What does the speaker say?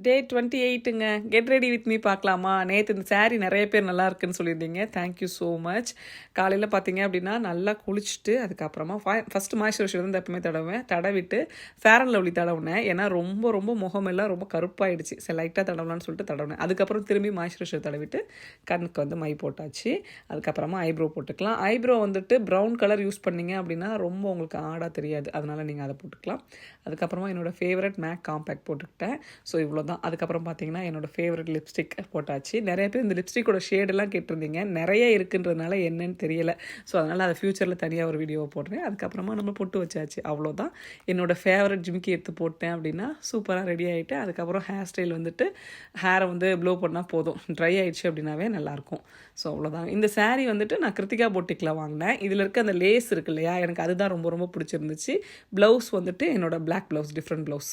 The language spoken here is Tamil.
டே 28ங்க. கெட் ரெடி வித் மீ பார்க்கலாமா? நேற்று இந்த saree நிறைய பேர் நல்லா இருக்குன்னு சொல்லியிருந்தீங்க. Thank you so much. காலையில் பார்த்தீங்க அப்படின்னா நல்லா குளிச்சுட்டு அதுக்கப்புறமா ஃபஸ்ட்டு மாய்ஸ்சரைசர் வந்து எப்பவுமே தடவிட்டு ஃபேர் அண்ட் லவ்லி தடவுனேன். ஏன்னா ரொம்ப ரொம்ப முகமெல்லாம் ரொம்ப கருப்பாயிடுச்சு. சரி லைட்டாக தடவலான்னு சொல்லிட்டு தடவினேன். அதுக்கப்புறம் திரும்பி மாய்ஸ்சரைசர் தடவிட்டு கண்ணுக்கு வந்து மை போட்டாச்சு. அதுக்கப்புறமா ஐப்ரோ போட்டுக்கலாம். ஐப்ரோ வந்துட்டு ப்ரௌன் கலர் யூஸ் பண்ணிங்க அப்படின்னா ரொம்ப உங்களுக்கு ஆடாக தெரியாது. அதனால் நீங்கள் அதை போட்டுக்கலாம். அதுக்கப்புறமா என்னோடய ஃபேவரட் மேக் காம்பேக்ட் போட்டுக்கிட்டேன். ஸோ இவ்வளோ தான். அதுக்கப்புறம் பார்த்தீங்கன்னா என்னோடய ஃபேவரட் லிப்ஸ்டிக் போட்டாச்சு. நிறைய பேர் இந்த லிப்ஸ்டிக்கோட ஷேடெல்லாம் கேட்டிருந்தீங்க. நிறைய இருக்குன்றதுனால என்னன்னு தெரியல. ஸோ அதனால் அதை ஃப்யூச்சரில் தனியாக ஒரு வீடியோவை போடுறேன். அதுக்கப்புறமா நம்ம பொட்டு வச்சாச்சு. அவ்வளோதான். என்னோடய ஃபேவரட் ஜிமிக்கி எடுத்து போட்டேன் அப்படின்னா சூப்பராக ரெடி ஆகிட்டு அதுக்கப்புறம் ஹேர் ஸ்டைல் வந்துட்டு ஹேரை வந்து ப்ளோ பண்ணால் போதும். ட்ரை ஆகிடுச்சு அப்படின்னாவே நல்லாயிருக்கும். ஸோ அவ்வளோதான். இந்த saree வந்துட்டு நான் கிருத்திகா பொட்டிக்கில் வாங்கினேன். இதில் இருக்க அந்த லேஸ் இருக்கு இல்லையா, எனக்கு அதுதான் ரொம்ப ரொம்ப பிடிச்சிருந்துச்சு. ப்ளவுஸ் வந்துட்டு என்னோடய பிளாக் ப்ளவுஸ், டிஃப்ரெண்ட் ப்ளவுஸ்.